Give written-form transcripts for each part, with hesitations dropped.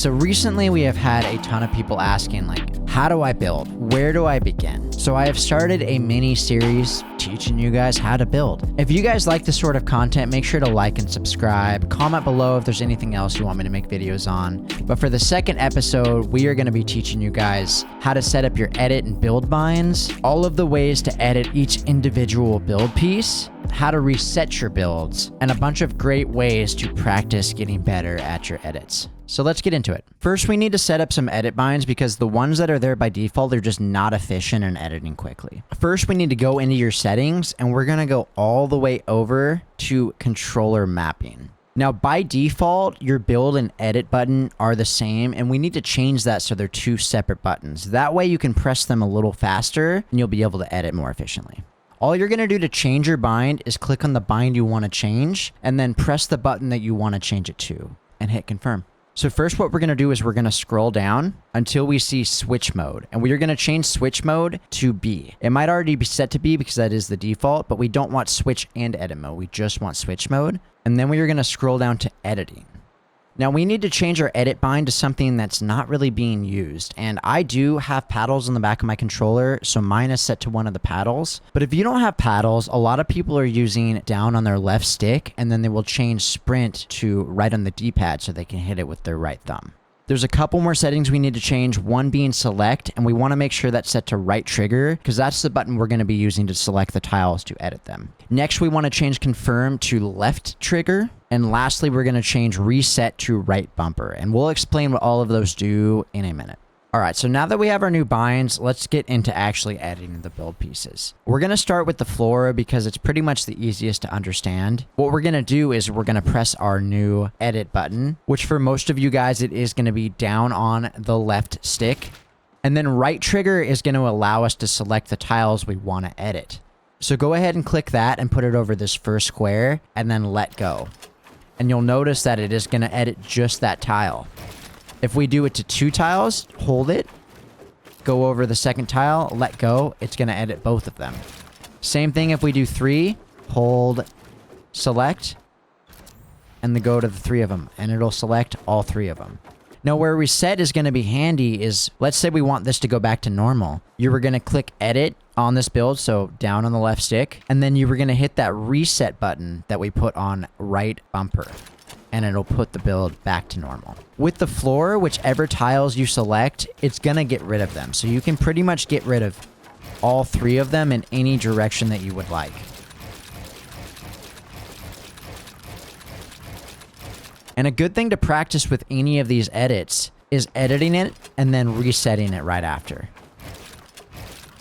so recently we have had a ton of people asking, like, how do I build? Where do I begin? So I have started a mini series teaching you guys how to build. If you guys like this sort of content, make sure to like and subscribe. Comment below if there's anything else you want me to make videos on. But for the second episode, we are going to be teaching you guys how to set up your edit and build binds, all of the ways to edit each individual build piece, how to reset your builds, and a bunch of great ways to practice getting better at your edits. So let's get into it. First, we need to set up some edit binds because the ones that are there by default are just not efficient in editing quickly. First, we need to go into your settings and we're going to go all the way over to controller mapping. Now, by default, your build and edit button are the same, and we need to change that so they're two separate buttons. That way you can press them a little faster and you'll be able to edit more efficiently. All you're going to do to change your bind is click on the bind you want to change and then press the button that you want to change it to and hit confirm. So first what we're going to do is we're going to scroll down until we see switch mode, and we are going to change switch mode to B. It might already be set to B because that is the default, but we don't want switch and edit mode. We just want switch mode. And then we are going to scroll down to editing. Now we need to change our edit bind to something that's not really being used. And I do have paddles on the back of my controller, so mine is set to one of the paddles. But if you don't have paddles, a lot of people are using down on their left stick, and then they will change sprint to right on the D-pad so they can hit it with their right thumb. There's a couple more settings we need to change, one being select, and we want to make sure that's set to right trigger because that's the button we're going to be using to select the tiles to edit them. Next, we want to change confirm to left trigger. And lastly, we're going to change reset to right bumper, and we'll explain what all of those do in a minute. All right, so now that we have our new binds, let's get into actually editing the build pieces. We're going to start with the floor because it's pretty much the easiest to understand. What we're going to do is we're going to press our new edit button, which for most of you guys, it is going to be down on the left stick. And then right trigger is going to allow us to select the tiles we want to edit. So go ahead and click that and put it over this first square and then let go. And you'll notice that it is going to edit just that tile. If we do it to 2 tiles, hold it, go over the second tile, let go, it's going to edit both of them. Same thing if we do 3, hold, select, and then go to the 3 of them, and it'll select all 3 of them. Now, where reset is going to be handy is, let's say we want this to go back to normal. You were going to click edit on this build, so down on the left stick, and then you were going to hit that reset button that we put on right bumper, and it'll put the build back to normal. With the floor, whichever tiles you select, it's going to get rid of them. So you can pretty much get rid of all 3 of them in any direction that you would like. And a good thing to practice with any of these edits is editing it and then resetting it right after.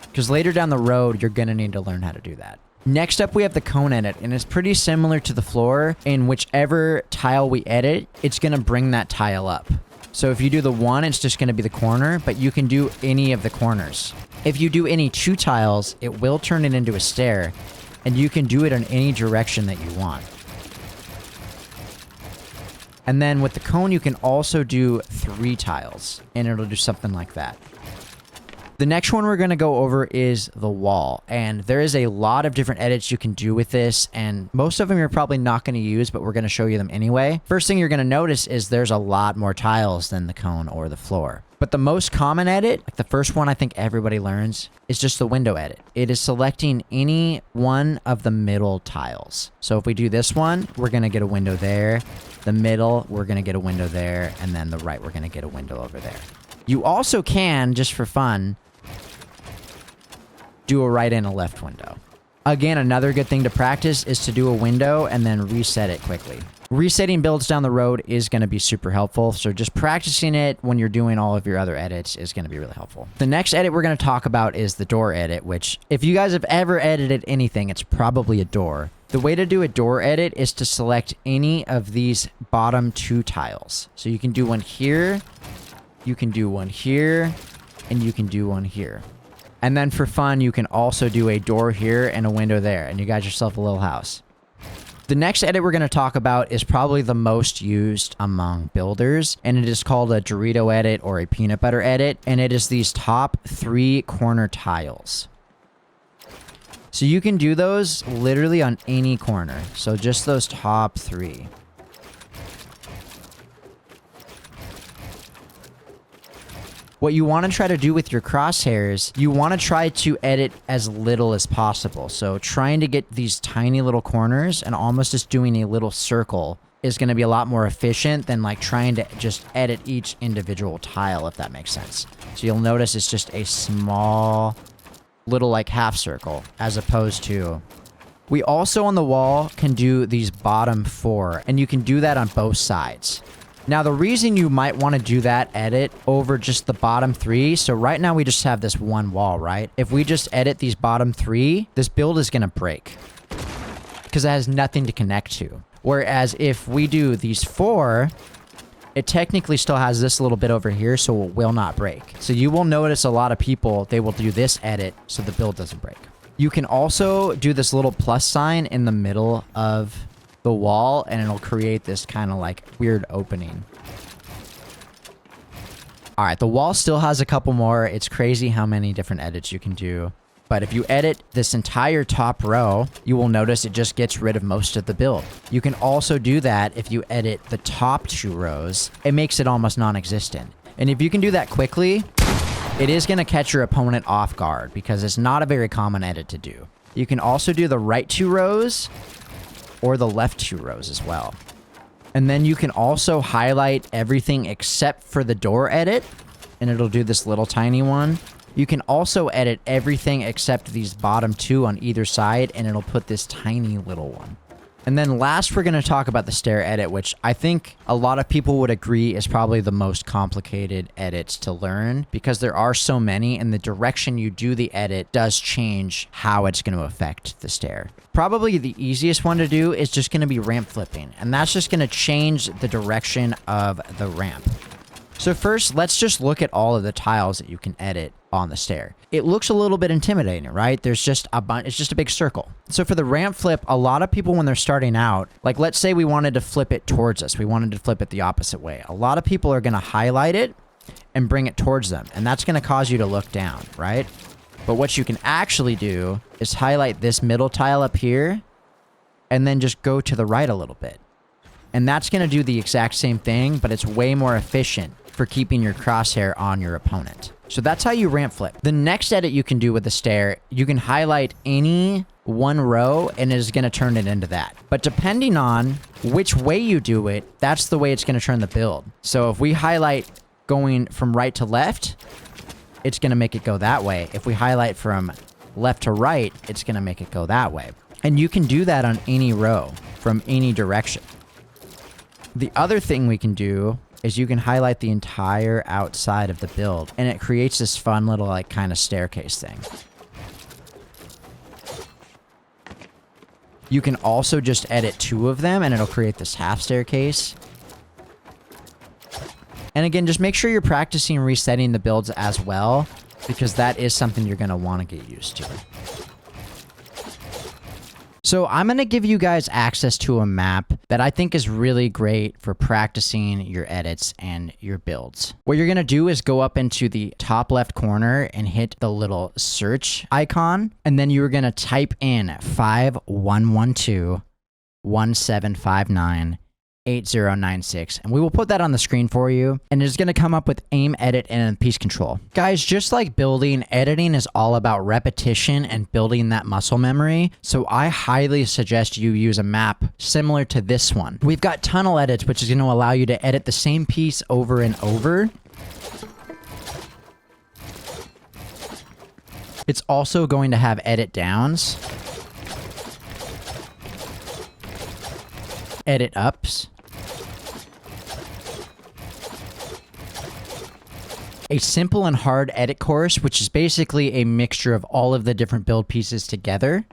Because later down the road, you're going to need to learn how to do that. Next up, we have the cone edit, and it's pretty similar to the floor. In whichever tile we edit, it's going to bring that tile up. So if you do the 1, it's just going to be the corner, but you can do any of the corners. If you do any 2 tiles, it will turn it into a stair, and you can do it in any direction that you want. And then with the cone, you can also do 3 tiles, and it'll do something like that. The next one we're going to go over is the wall, and there is a lot of different edits you can do with this, and most of them you're probably not going to use, but we're going to show you them anyway. First thing you're going to notice is there's a lot more tiles than the cone or the floor. But the most common edit, like the first one I think everybody learns, is just the window edit. It is selecting any one of the middle tiles. So if we do this one, we're going to get a window there. The middle, we're going to get a window there, and then the right, we're going to get a window over there. You also can, just for fun, do a right and a left window. Again, another good thing to practice is to do a window and then reset it quickly. Resetting builds down the road is going to be super helpful, so just practicing it when you're doing all of your other edits is going to be really helpful. The next edit we're going to talk about is the door edit, which if you guys have ever edited anything, it's probably a door. The way to do a door edit is to select any of these bottom 2 tiles. So you can do one here, you can do one here, and you can do one here. And then for fun, you can also do a door here and a window there, and you got yourself a little house. The next edit we're going to talk about is probably the most used among builders, and it is called a Dorito edit or a peanut butter edit, and it is these top 3 corner tiles. So you can do those literally on any corner. So just those top 3. What you want to try to do with your crosshairs, you want to try to edit as little as possible. So trying to get these tiny little corners and almost just doing a little circle is going to be a lot more efficient than like trying to just edit each individual tile, if that makes sense. So you'll notice it's just a small little like half circle as opposed to... We also on the wall can do these bottom 4, and you can do that on both sides. Now, the reason you might want to do that edit over just the bottom 3, so right now we just have this one wall, right? If we just edit these bottom 3, this build is going to break because it has nothing to connect to. Whereas if we do these 4, it technically still has this little bit over here, so it will not break. So you will notice a lot of people, they will do this edit so the build doesn't break. You can also do this little plus sign in the middle of the wall, and it'll create this kind of like weird opening. All right, the wall still has a couple more. It's crazy how many different edits you can do. But if you edit this entire top row, you will notice it just gets rid of most of the build. You can also do that if you edit the top 2 rows. It makes it almost non-existent. And if you can do that quickly, it is going to catch your opponent off guard because it's not a very common edit to do. You can also do the right 2 rows or the left 2 rows as well. And then you can also highlight everything except for the door edit, and it'll do this little tiny one. You can also edit everything except these bottom 2 on either side, and it'll put this tiny little one. And then last, we're going to talk about the stair edit, which I think a lot of people would agree is probably the most complicated edits to learn because there are so many, and the direction you do the edit does change how it's going to affect the stair. Probably the easiest one to do is just going to be ramp flipping, and that's just going to change the direction of the ramp. So first, let's just look at all of the tiles that you can edit on the stair. It looks a little bit intimidating, right? There's just a bunch, it's just a big circle. So for the ramp flip, a lot of people when they're starting out, like let's say we wanted to flip it towards us, we wanted to flip it the opposite way. A lot of people are going to highlight it and bring it towards them, and that's going to cause you to look down, right? But what you can actually do is highlight this middle tile up here and then just go to the right a little bit. And that's going to do the exact same thing, but it's way more efficient for keeping your crosshair on your opponent. So that's how you ramp flip. The next edit you can do with the stair, you can highlight any one row and it is going to turn it into that. But depending on which way you do it, that's the way it's going to turn the build. So if we highlight going from right to left, it's going to make it go that way. If we highlight from left to right, it's going to make it go that way. And you can do that on any row from any direction. The other thing we can do is you can highlight the entire outside of the build, and it creates this fun little like kind of staircase thing. You can also just edit 2 of them and it'll create this half staircase. And again, just make sure you're practicing resetting the builds as well, because that is something you're going to want to get used to. So I'm going to give you guys access to a map that I think is really great for practicing your edits and your builds. What you're going to do is go up into the top left corner and hit the little search icon. And then you're going to type in 5112-1759-8096. And we will put that on the screen for you. And it's going to come up with aim, edit, and piece control. Guys, just like building, editing is all about repetition and building that muscle memory. So I highly suggest you use a map similar to this one. We've got tunnel edits, which is going to allow you to edit the same piece over and over. It's also going to have edit downs, edit ups, a simple and hard edit course, which is basically a mixture of all of the different build pieces together.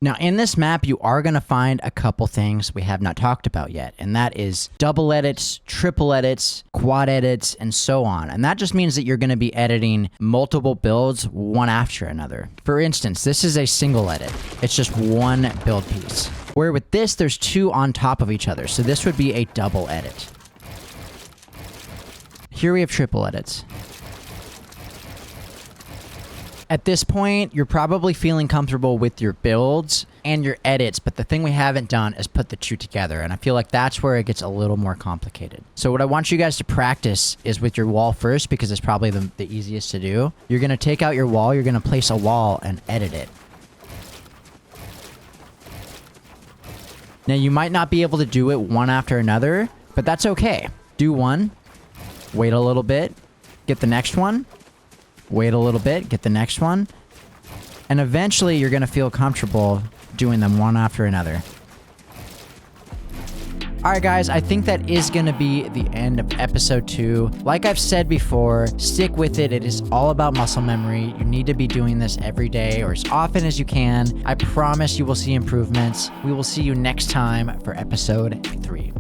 Now, in this map, you are going to find a couple things we have not talked about yet, and that is double edits, triple edits, quad edits, and so on. And that just means that you're going to be editing multiple builds one after another. For instance, this is a single edit. It's just one build piece. Where with this, there's 2 on top of each other. So this would be a double edit. Here we have triple edits. At this point, you're probably feeling comfortable with your builds and your edits, but the thing we haven't done is put the two together, and I feel like that's where it gets a little more complicated. So what I want you guys to practice is with your wall first, because it's probably the easiest to do. You're going to take out your wall, you're going to place a wall and edit it. Now, you might not be able to do it one after another, but that's okay. Do one, wait a little bit, get the next one, wait a little bit, get the next one, and eventually you're going to feel comfortable doing them one after another. Alright guys, I think that is going to be the end of episode 2. Like I've said before, stick with it. It is all about muscle memory. You need to be doing this every day or as often as you can. I promise you will see improvements. We will see you next time for episode 3.